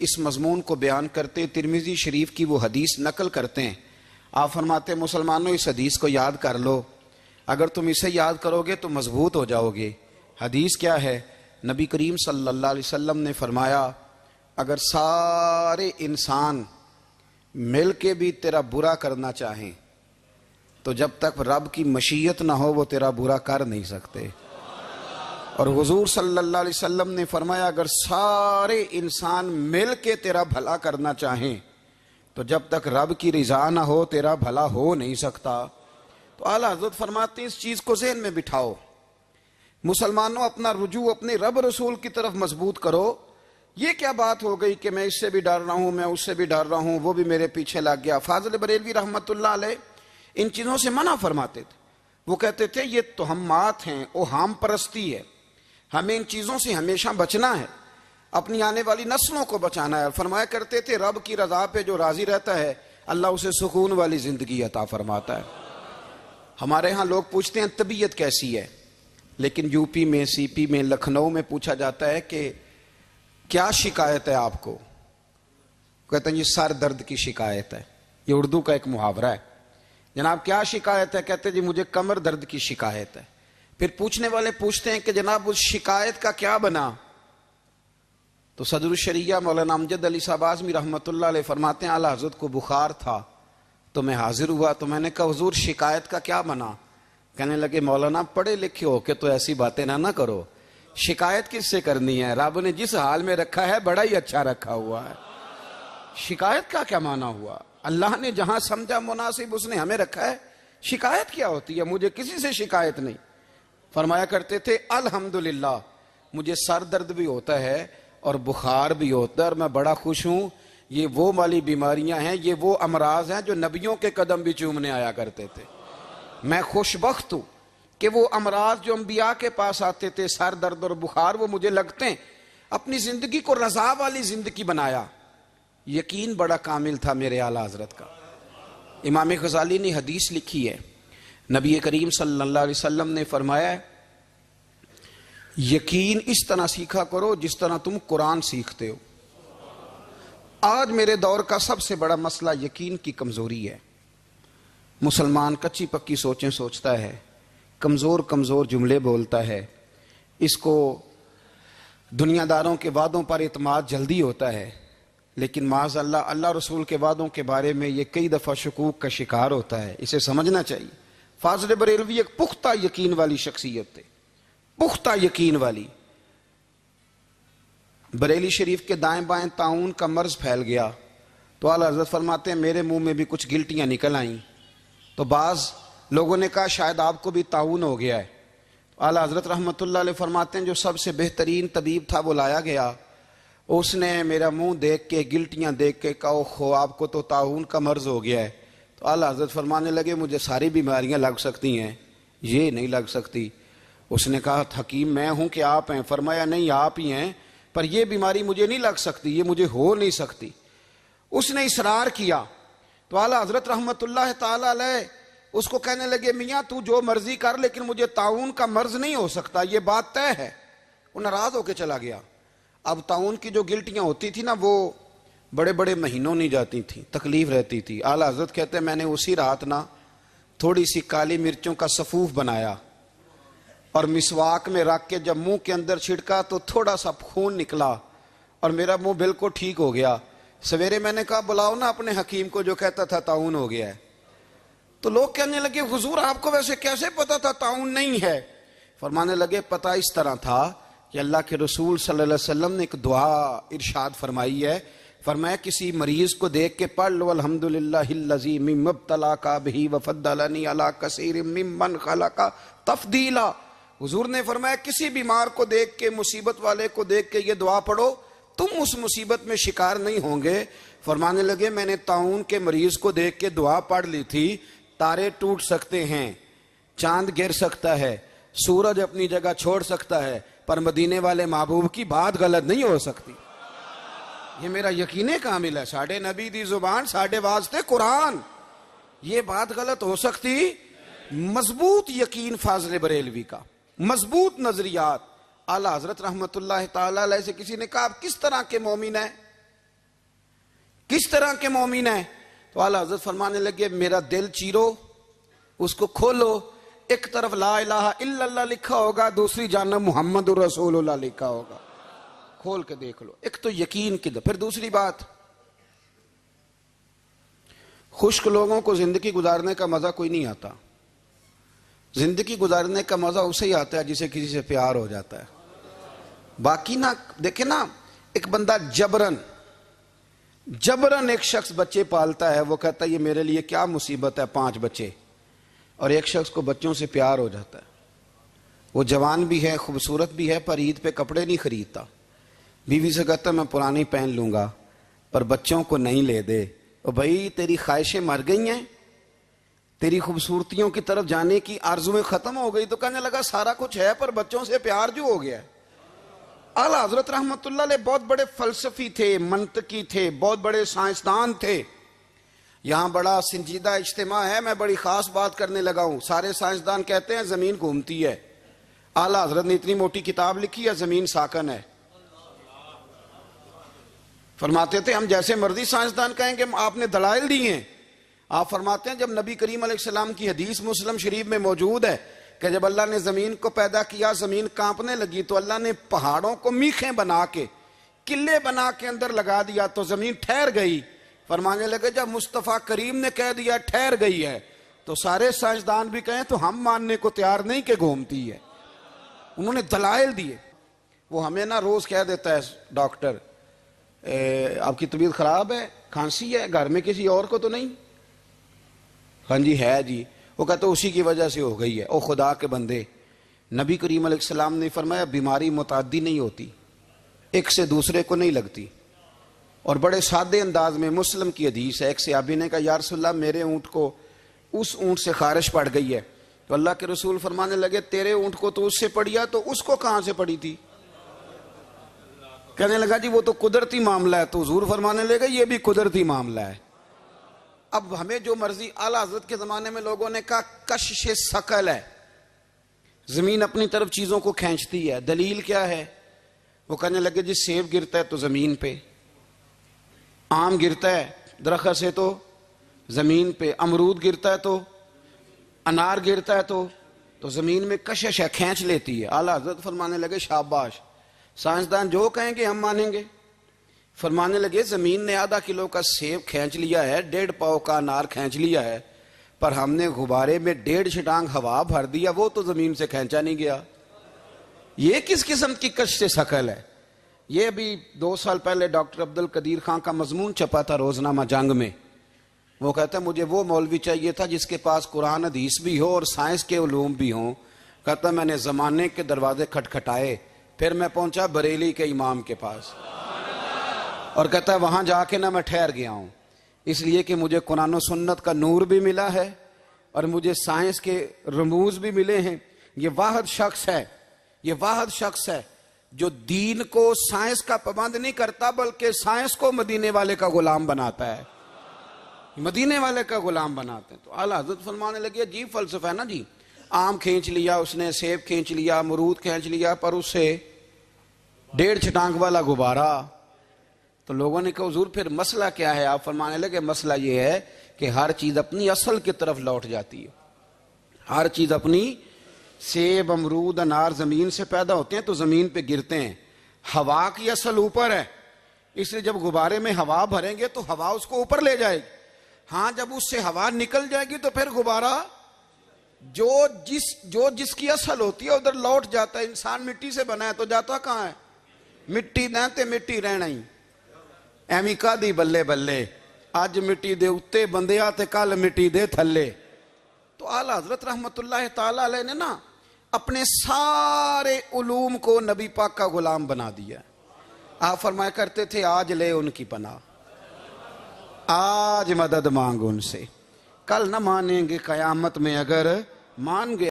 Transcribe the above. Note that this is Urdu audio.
اس مضمون کو بیان کرتے ترمذی شریف کی وہ حدیث نقل کرتے ہیں. آپ فرماتے ہیں مسلمانوں اس حدیث کو یاد کر لو، اگر تم اسے یاد کرو گے تو مضبوط ہو جاؤ گے. حدیث کیا ہے؟ نبی کریم صلی اللہ علیہ وسلم نے فرمایا اگر سارے انسان مل کے بھی تیرا برا کرنا چاہیں تو جب تک رب کی مشیت نہ ہو وہ تیرا برا کر نہیں سکتے. اور حضور صلی اللہ علیہ وسلم نے فرمایا اگر سارے انسان مل کے تیرا بھلا کرنا چاہیں تو جب تک رب کی رضا نہ ہو تیرا بھلا ہو نہیں سکتا. تو اعلیٰ حضرت فرماتے ہیں اس چیز کو ذہن میں بٹھاؤ، مسلمانوں اپنا رجوع اپنے رب رسول کی طرف مضبوط کرو. یہ کیا بات ہو گئی کہ میں اس سے بھی ڈر رہا ہوں، میں اس سے بھی ڈر رہا ہوں، وہ بھی میرے پیچھے لگ گیا. فاضل بریلوی رحمۃ اللہ علیہ ان چیزوں سے منع فرماتے تھے. وہ کہتے تھے یہ توہمات ہیں، اوہام پرستی ہے، ہمیں ان چیزوں سے ہمیشہ بچنا ہے، اپنی آنے والی نسلوں کو بچانا ہے. فرمایا کرتے تھے رب کی رضا پہ جو راضی رہتا ہے اللہ اسے سکون والی زندگی عطا فرماتا ہے. ہمارے ہاں لوگ پوچھتے ہیں طبیعت کیسی ہے، لیکن یو پی میں، سی پی میں، لکھنؤ میں پوچھا جاتا ہے کہ کیا شکایت ہے آپ کو؟ کہتے ہیں یہ سر درد کی شکایت ہے. یہ اردو کا ایک محاورہ ہے. جناب کیا شکایت ہے؟ کہتے ہیں جی مجھے کمر درد کی شکایت ہے. پھر پوچھنے والے پوچھتے ہیں کہ جناب اس شکایت کا کیا بنا؟ تو صدر الشریعہ مولانا امجد علی صاحب اعظمی رحمۃ اللہ علیہ فرماتے ہیں اعلیٰ حضرت کو بخار تھا تو میں حاضر ہوا تو میں نے کہا حضور شکایت کا کیا بنا؟ کہنے لگے مولانا پڑھے لکھے ہو کے تو ایسی باتیں نہ کرو، شکایت کس سے کرنی ہے؟ رب نے جس حال میں رکھا ہے بڑا ہی اچھا رکھا ہوا ہے. شکایت کا کیا معنی ہوا؟ اللہ نے جہاں سمجھا مناسب اس نے ہمیں رکھا ہے. شکایت کیا ہوتی ہے؟ مجھے کسی سے شکایت نہیں. فرمایا کرتے تھے الحمدللہ مجھے سر درد بھی ہوتا ہے اور بخار بھی ہوتا ہے اور میں بڑا خوش ہوں. یہ وہ والی بیماریاں ہیں، یہ وہ امراض ہیں جو نبیوں کے قدم بھی چومنے آیا کرتے تھے. میں خوش بخت ہوں کہ وہ امراض جو انبیاء کے پاس آتے تھے، سر درد اور بخار، وہ مجھے لگتے ہیں. اپنی زندگی کو رضا والی زندگی بنایا. یقین بڑا کامل تھا میرے اعلیٰ حضرت کا. امام غزالی نے حدیث لکھی ہے، نبی کریم صلی اللہ علیہ وسلم نے فرمایا یقین اس طرح سیکھا کرو جس طرح تم قرآن سیکھتے ہو. آج میرے دور کا سب سے بڑا مسئلہ یقین کی کمزوری ہے. مسلمان کچی پکی سوچیں سوچتا ہے، کمزور کمزور جملے بولتا ہے، اس کو دنیا داروں کے وعدوں پر اعتماد جلدی ہوتا ہے، لیکن معاذ اللہ اللہ رسول کے وعدوں کے بارے میں یہ کئی دفعہ شکوک کا شکار ہوتا ہے. اسے سمجھنا چاہیے. فاضل بریلوی ایک پختہ یقین والی شخصیت تھے، پختہ یقین والی. بریلی شریف کے دائیں بائیں طاعون کا مرض پھیل گیا تو اعلیٰ حضرت فرماتے ہیں میرے منہ میں بھی کچھ گلٹیاں نکل آئیں. تو بعض لوگوں نے کہا شاید آپ کو بھی طاعون ہو گیا ہے. اعلیٰ حضرت رحمۃ اللہ علیہ فرماتے ہیں جو سب سے بہترین طبیب تھا وہ لایا گیا. اس نے میرا منہ دیکھ کے گلٹیاں دیکھ کے کہا خو آپ کو تو طاعون کا مرض ہو گیا ہے. تو اعلیٰ حضرت فرمانے لگے مجھے ساری بیماریاں لگ سکتی ہیں، یہ نہیں لگ سکتی. اس نے کہا حکیم میں ہوں کہ آپ ہیں؟ فرمایا نہیں آپ ہی ہیں، پر یہ بیماری مجھے نہیں لگ سکتی، یہ مجھے ہو نہیں سکتی. اس نے اصرار کیا تو اعلیٰ حضرت رحمۃ اللہ تعالی علیہ اس کو کہنے لگے میاں تو جو مرضی کر لیکن مجھے طاعون کا مرض نہیں ہو سکتا، یہ بات طے ہے. وہ ناراض ہو کے چلا گیا. اب طاعون کی جو گلٹیاں ہوتی تھی نا وہ بڑے بڑے مہینوں نہیں جاتی تھیں، تکلیف رہتی تھی. اعلیٰ حضرت کہتے ہیں میں نے اسی رات نا تھوڑی سی کالی مرچوں کا سفوف بنایا اور مسواک میں رکھ کے جب منہ کے اندر چھڑکا تو تھوڑا سا خون نکلا اور میرا منہ بالکل ٹھیک ہو گیا. سویرے میں نے کہا بلاؤ نا اپنے حکیم کو جو کہتا تھا طاعون ہو گیا ہے. تو لوگ کہنے لگے حضور آپ کو ویسے کیسے پتا تھا طاعون نہیں ہے؟ فرمانے لگے پتہ اس طرح تھا کہ اللہ کے رسول صلی اللہ علیہ وسلم نے ایک دعا ارشاد فرمائی ہے. فرمایا کسی مریض کو دیکھ کے پڑھ لو الحمدللہ الذی مما ابتلاک بہ وفضلنی علی کثیر ممن خلق تفضیلا. حضور نے فرمایا کسی بیمار کو دیکھ کے، مصیبت والے کو دیکھ کے یہ دعا پڑھو تم اس مصیبت میں شکار نہیں ہوں گے. فرمانے لگے میں نے طاعون کے مریض کو دیکھ کے دعا پڑھ لی تھی. تارے ٹوٹ سکتے ہیں، چاند گر سکتا ہے، سورج اپنی جگہ چھوڑ سکتا ہے، پر مدینے والے محبوب کی بات غلط نہیں ہو سکتی. یہ میرا یقین کامل ہے. ساڈے نبی دی زبان ساڈے واسطے قرآن، یہ بات غلط ہو سکتی؟ مضبوط یقین فاضل بریلوی کا، مضبوط نظریات. اعلیٰ حضرت رحمۃ اللہ تعالی علیہ سے کسی نے کہا آپ کس طرح کے مومن ہیں؟ کس طرح کے مومن ہیں؟ تو اعلیٰ حضرت فرمانے لگے میرا دل چیرو، اس کو کھولو، ایک طرف لا الہ الا اللہ لکھا ہوگا، دوسری جانب محمد رسول اللہ لکھا ہوگا، کھول کے دیکھ لو۔ ایک تو یقین کی پھر دوسری بات، خشک لوگوں کو زندگی گزارنے کا مزہ کوئی نہیں آتا، زندگی گزارنے کا مزہ اسے ہی آتا ہے جسے کسی سے پیار ہو جاتا ہے۔ باقی نہ دیکھیں نا، ایک بندہ جبرن ایک شخص بچے پالتا ہے، وہ کہتا ہے یہ میرے لیے کیا مصیبت ہے 5 بچے، اور ایک شخص کو بچوں سے پیار ہو جاتا ہے، وہ جوان بھی ہے، خوبصورت بھی ہے، پر عید پہ کپڑے نہیں خریدتا، بیوی سے کہتا ہے میں پرانی پہن لوں گا پر بچوں کو نہیں لے دے۔ اور بھائی تیری خواہشیں مر گئی ہیں، تیری خوبصورتیوں کی طرف جانے کی آرزویں ختم ہو گئی، تو کہنے لگا سارا کچھ ہے پر بچوں سے پیار جو ہو گیا ہے۔ اعلیٰ حضرت رحمت اللہ علیہ بہت بڑے فلسفی تھے، منطقی تھے، بہت بڑے سائنسدان تھے۔ یہاں بڑا سنجیدہ اجتماع ہے، میں بڑی خاص بات کرنے لگا ہوں۔ سارے سائنسدان کہتے ہیں زمین گھومتی ہے، اعلیٰ حضرت نے اتنی موٹی کتاب لکھی ہے زمین ساکن ہے۔ فرماتے تھے ہم جیسے مرضی سائنسدان کہیں گے آپ نے دلائل دی ہیں۔ آپ فرماتے ہیں جب نبی کریم علیہ السلام کی حدیث مسلم شریف میں موجود ہے کہ جب اللہ نے زمین کو پیدا کیا زمین کانپنے لگی تو اللہ نے پہاڑوں کو میخیں بنا کے قلعے بنا کے اندر لگا دیا تو زمین ٹھہر گئی۔ فرمانے لگے جب مصطفیٰ کریم نے کہہ دیا ٹھہر گئی ہے تو سارے سائنسدان بھی کہیں تو ہم ماننے کو تیار نہیں کہ گھومتی ہے۔ انہوں نے دلائل دیے۔ وہ ہمیں نہ روز کہہ دیتا ہے ڈاکٹر آپ کی طبیعت خراب ہے، کھانسی ہے، گھر میں کسی اور کو تو نہیں؟ ہاں جی ہے جی۔ وہ کہتے اسی کی وجہ سے ہو گئی ہے۔ او خدا کے بندے، نبی کریم علیہ السلام نے فرمایا بیماری متعدی نہیں ہوتی، ایک سے دوسرے کو نہیں لگتی۔ اور بڑے سادے انداز میں مسلم کی حدیث ہے، ایک صحابی نے کہا یا رسول اللہ میرے اونٹ کو اس اونٹ سے خارش پڑ گئی ہے، تو اللہ کے رسول فرمانے لگے تیرے اونٹ کو تو اس سے پڑیا تو اس کو کہاں سے پڑی تھی؟ کہنے لگا جی وہ تو قدرتی معاملہ ہے، تو حضور فرمانے لگے یہ بھی قدرتی معاملہ ہے۔ اب ہمیں جو مرضی، اعلیٰ حضرت کے زمانے میں لوگوں نے کہا کشش ثقل ہے، زمین اپنی طرف چیزوں کو کھینچتی ہے، دلیل کیا ہے؟ وہ کہنے لگے جی سیب گرتا ہے تو زمین پہ، آم گرتا ہے درخت سے تو زمین پہ، امرود گرتا ہے تو، انار گرتا ہے تو زمین میں کشش ہے، کھینچ لیتی ہے۔ اعلیٰ حضرت فرمانے لگے شاباش، سائنسدان جو کہیں گے ہم مانیں گے۔ فرمانے لگے زمین نے آدھا کلو کا سیب کھینچ لیا ہے، 1.5 پاؤ کا انار کھینچ لیا ہے، پر ہم نے غبارے میں 1.5 چھٹانگ ہوا بھر دیا، وہ تو زمین سے کھینچا نہیں گیا۔ یہ کس قسم کی کش سے ثقل ہے؟ یہ ابھی 2 سال پہلے ڈاکٹر عبد القدیر خان کا مضمون چھپا تھا روزنامہ جنگ میں۔ وہ کہتا ہے مجھے وہ مولوی چاہیے تھا جس کے پاس قرآن حدیث بھی ہو اور سائنس کے علوم بھی ہوں۔ کہتا میں نے زمانے کے دروازے کھٹکھٹائے، پھر میں پہنچا بریلی کے امام کے پاس، اور کہتا ہے وہاں جا کے نہ میں ٹھہر گیا ہوں، اس لیے کہ مجھے قرآن و سنت کا نور بھی ملا ہے اور مجھے سائنس کے رموز بھی ملے ہیں۔ یہ واحد شخص ہے جو دین کو سائنس کا پابند نہیں کرتا بلکہ سائنس کو مدینے والے کا غلام بناتا ہے، مدینے والے کا غلام بناتے ہیں۔ تو اعلیٰ حضرت فرمانے لگے عجیب فلسفہ ہے نا جی، آم کھینچ لیا اس نے، سیب کھینچ لیا، امرود کھینچ لیا، پر اس سے 1.5 چھٹانگ والا غبارہ۔ تو لوگوں نے کہا حضور پھر مسئلہ کیا ہے؟ آپ فرمانے لگے مسئلہ یہ ہے کہ ہر چیز اپنی اصل کی طرف لوٹ جاتی ہے، ہر چیز اپنی، سیب امرود انار زمین سے پیدا ہوتے ہیں تو زمین پہ گرتے ہیں، ہوا کی اصل اوپر ہے، اس لیے جب غبارے میں ہوا بھریں گے تو ہوا اس کو اوپر لے جائے گی۔ ہاں جب اس سے ہوا نکل جائے گی تو پھر غبارہ جو جس کی اصل ہوتی ہے ادھر لوٹ جاتا ہے۔ انسان مٹی سے بنا ہے تو جاتا کہاں ہے؟ مٹی نہ مٹی رہنا ہی ایویں کا دی بلے بلے، اج مٹی دے اتے بندیا تے کل مٹی دے تھلے۔ تو اعلیٰ حضرت رحمت اللہ تعالی علیہ نے نا اپنے سارے علوم کو نبی پاک کا غلام بنا دیا۔ آپ فرمایا کرتے تھے آج لے ان کی پناہ، آج مدد مانگ ان سے، کل نہ مانیں گے قیامت میں اگر مان گئے۔